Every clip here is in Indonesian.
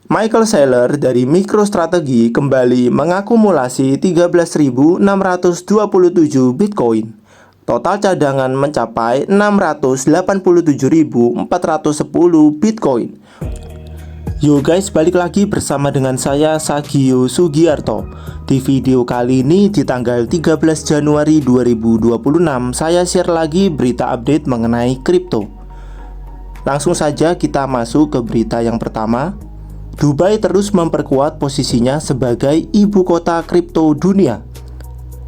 Michael Saylor dari MicroStrategy kembali mengakumulasi 13.627 Bitcoin. Total cadangan mencapai 687.410 Bitcoin. Yo guys, balik lagi bersama dengan saya Sagio Sugiarto. Di video kali ini di tanggal 13 Januari 2026 saya share lagi berita update mengenai kripto. Langsung saja kita masuk ke berita yang pertama. Dubai terus memperkuat posisinya sebagai ibu kota kripto dunia.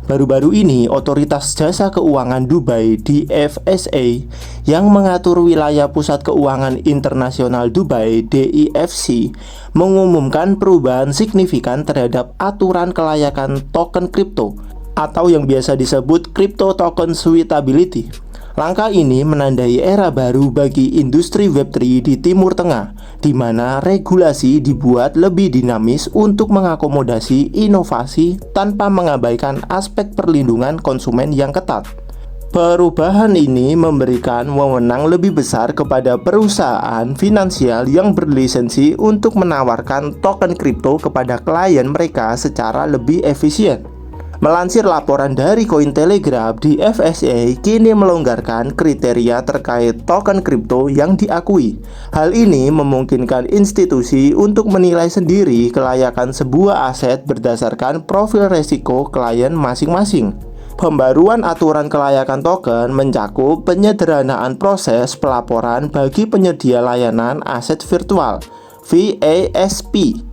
Baru-baru ini, Otoritas Jasa Keuangan Dubai (DFSA) yang mengatur wilayah Pusat Keuangan Internasional Dubai (DIFC) mengumumkan perubahan signifikan terhadap aturan kelayakan token kripto atau yang biasa disebut Crypto Token Suitability. Langkah ini menandai era baru bagi industri Web3 di Timur Tengah, di mana regulasi dibuat lebih dinamis untuk mengakomodasi inovasi tanpa mengabaikan aspek perlindungan konsumen yang ketat. Perubahan ini memberikan wewenang lebih besar kepada perusahaan finansial yang berlisensi untuk menawarkan token kripto kepada klien mereka secara lebih efisien. Melansir laporan dari Cointelegraph, DFSA kini melonggarkan kriteria terkait token kripto yang diakui. Hal ini memungkinkan institusi untuk menilai sendiri kelayakan sebuah aset berdasarkan profil resiko klien masing-masing. Pembaruan aturan kelayakan token mencakup penyederhanaan proses pelaporan bagi penyedia layanan aset virtual (VASP).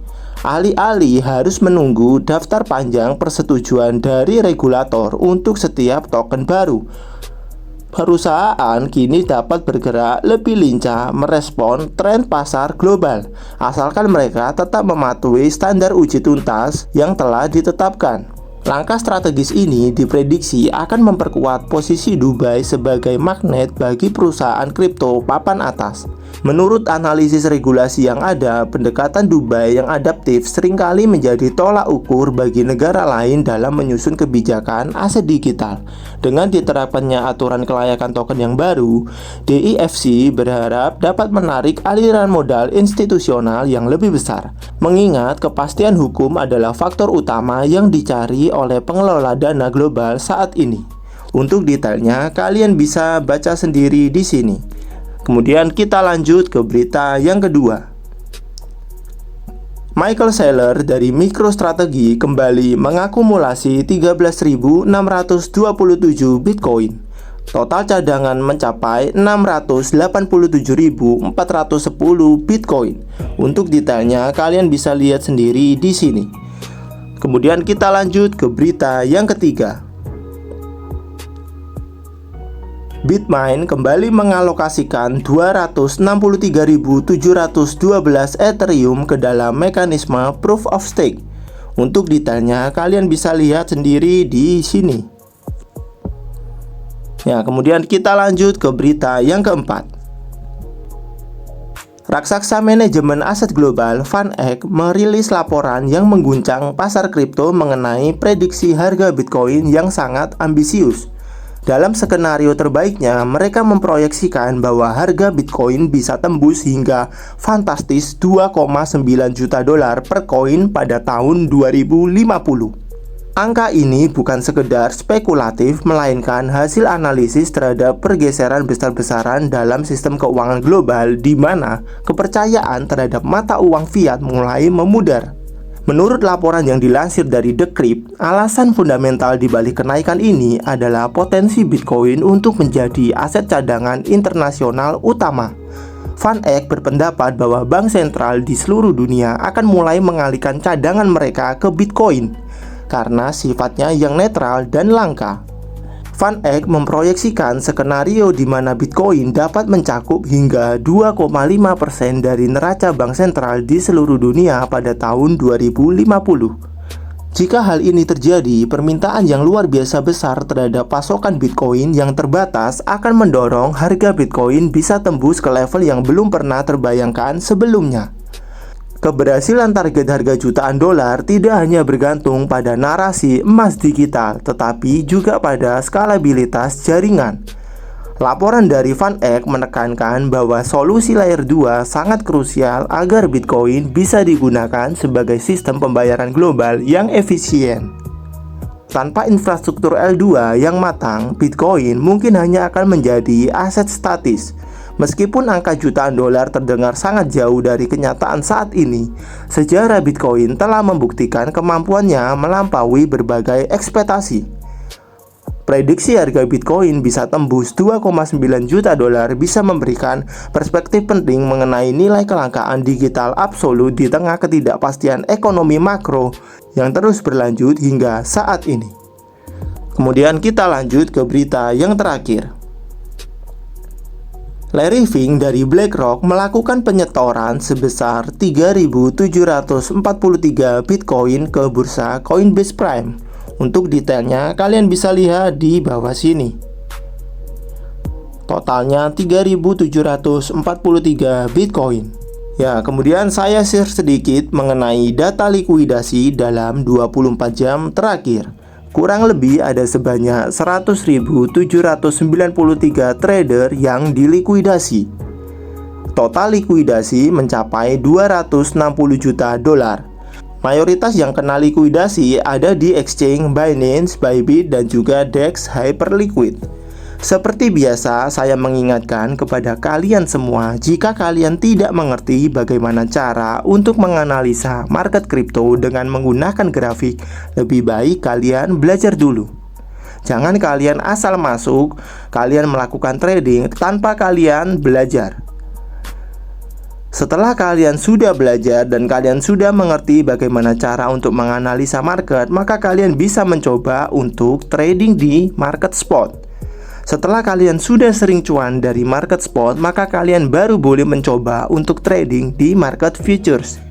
Alih-alih harus menunggu daftar panjang persetujuan dari regulator untuk setiap token baru, perusahaan kini dapat bergerak lebih lincah merespon tren pasar global, asalkan mereka tetap mematuhi standar uji tuntas yang telah ditetapkan. Langkah strategis ini diprediksi akan memperkuat posisi Dubai sebagai magnet bagi perusahaan kripto papan atas. Menurut analisis regulasi yang ada, pendekatan Dubai yang adaptif seringkali menjadi tolak ukur bagi negara lain dalam menyusun kebijakan aset digital. Dengan diterapkannya aturan kelayakan token yang baru, DIFC berharap dapat menarik aliran modal institusional yang lebih besar. Mengingat kepastian hukum adalah faktor utama yang dicari oleh pengelola dana global saat ini. Untuk detailnya, kalian bisa baca sendiri di sini. Kemudian kita lanjut ke berita yang kedua. Michael Saylor dari MicroStrategy kembali mengakumulasi 13.627 Bitcoin. Total cadangan mencapai 687.410 Bitcoin. Untuk detailnya kalian bisa lihat sendiri di sini. Kemudian kita lanjut ke berita yang ketiga. Bitmain kembali mengalokasikan 263.712 Ethereum ke dalam mekanisme Proof of Stake. Untuk detailnya kalian bisa lihat sendiri di sini. Ya, kemudian kita lanjut ke berita yang keempat. Raksasa manajemen aset global VanEck merilis laporan yang mengguncang pasar kripto mengenai prediksi harga Bitcoin yang sangat ambisius. Dalam skenario terbaiknya, mereka memproyeksikan bahwa harga Bitcoin bisa tembus hingga fantastis 2,9 juta dolar per koin pada tahun 2050. Angka ini bukan sekedar spekulatif, melainkan hasil analisis terhadap pergeseran besar-besaran dalam sistem keuangan global di mana kepercayaan terhadap mata uang fiat mulai memudar. Menurut laporan yang dilansir dari Decrypt, alasan fundamental di balik kenaikan ini adalah potensi Bitcoin untuk menjadi aset cadangan internasional utama. VanEck berpendapat bahwa bank sentral di seluruh dunia akan mulai mengalihkan cadangan mereka ke Bitcoin karena sifatnya yang netral dan langka. VanEck memproyeksikan skenario di mana Bitcoin dapat mencakup hingga 2,5% dari neraca bank sentral di seluruh dunia pada tahun 2050. Jika hal ini terjadi, permintaan yang luar biasa besar terhadap pasokan Bitcoin yang terbatas akan mendorong harga Bitcoin bisa tembus ke level yang belum pernah terbayangkan sebelumnya. Keberhasilan target harga jutaan dolar tidak hanya bergantung pada narasi emas digital, tetapi juga pada skalabilitas jaringan. Laporan dari Van Eck menekankan bahwa solusi layer 2 sangat krusial agar Bitcoin bisa digunakan sebagai sistem pembayaran global yang efisien. Tanpa infrastruktur L2 yang matang, Bitcoin mungkin hanya akan menjadi aset statis. Meskipun angka jutaan dolar terdengar sangat jauh dari kenyataan saat ini, sejarah Bitcoin telah membuktikan kemampuannya melampaui berbagai ekspektasi. Prediksi harga Bitcoin bisa tembus 2,9 juta dolar bisa memberikan perspektif penting mengenai nilai kelangkaan digital absolut di tengah ketidakpastian ekonomi makro yang terus berlanjut hingga saat ini. Kemudian kita lanjut ke berita yang terakhir. Larry Fink dari BlackRock melakukan penyetoran sebesar 3.743 Bitcoin ke bursa Coinbase Prime. Untuk detailnya kalian bisa lihat di bawah sini. Totalnya 3.743 Bitcoin. Ya, kemudian saya share sedikit mengenai data likuidasi dalam 24 jam terakhir. Kurang lebih ada sebanyak 100.793 trader yang dilikuidasi. Total likuidasi mencapai 260 juta dolar. Mayoritas yang kena likuidasi ada di exchange Binance, Bybit, dan juga DEX Hyperliquid. Seperti biasa, saya mengingatkan kepada kalian semua, jika kalian tidak mengerti bagaimana cara untuk menganalisa market kripto dengan menggunakan grafik, lebih baik kalian belajar dulu. Jangan kalian asal masuk, kalian melakukan trading tanpa kalian belajar. Setelah kalian sudah belajar dan kalian sudah mengerti bagaimana cara untuk menganalisa market, maka kalian bisa mencoba untuk trading di market spot. Setelah kalian sudah sering cuan dari market spot, maka kalian baru boleh mencoba untuk trading di market futures.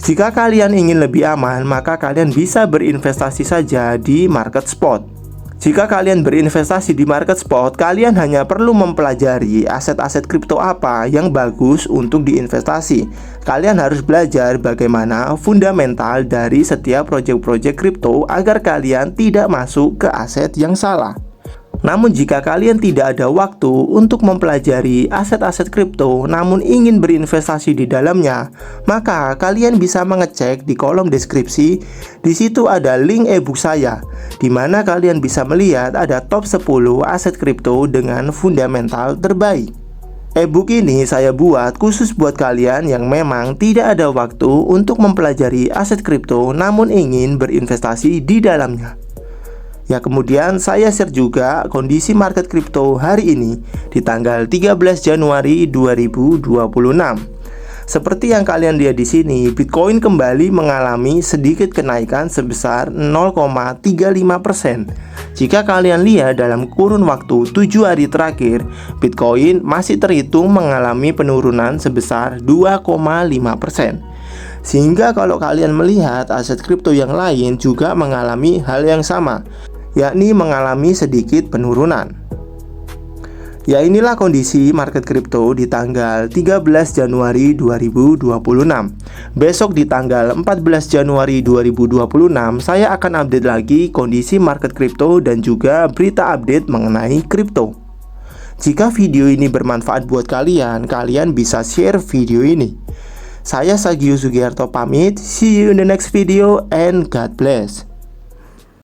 Jika kalian ingin lebih aman, maka kalian bisa berinvestasi saja di market spot. Jika kalian berinvestasi di market spot, kalian hanya perlu mempelajari aset-aset kripto apa yang bagus untuk diinvestasi. Kalian harus belajar bagaimana fundamental dari setiap proyek-proyek kripto agar kalian tidak masuk ke aset yang salah. Namun jika kalian tidak ada waktu untuk mempelajari aset-aset kripto namun ingin berinvestasi di dalamnya, maka kalian bisa mengecek di kolom deskripsi. Di situ ada link ebook saya, di mana kalian bisa melihat ada top 10 aset kripto dengan fundamental terbaik. Ebook ini saya buat khusus buat kalian yang memang tidak ada waktu untuk mempelajari aset kripto namun ingin berinvestasi di dalamnya. Ya, kemudian saya share juga kondisi market kripto hari ini di tanggal 13 Januari 2026. Seperti yang kalian lihat di sini, Bitcoin kembali mengalami sedikit kenaikan sebesar 0,35%. Jika kalian lihat dalam kurun waktu 7 hari terakhir, Bitcoin masih terhitung mengalami penurunan sebesar 2,5%. Sehingga kalau kalian melihat aset kripto yang lain juga mengalami hal yang sama, yakni mengalami sedikit penurunan. Ya, inilah kondisi market kripto di tanggal 13 Januari 2026. Besok di tanggal 14 Januari 2026 saya akan update lagi kondisi market kripto dan juga berita update mengenai kripto. Jika video ini bermanfaat buat kalian, kalian bisa share video ini. Saya Sagio Sugiarto pamit. See you in the next video and God bless.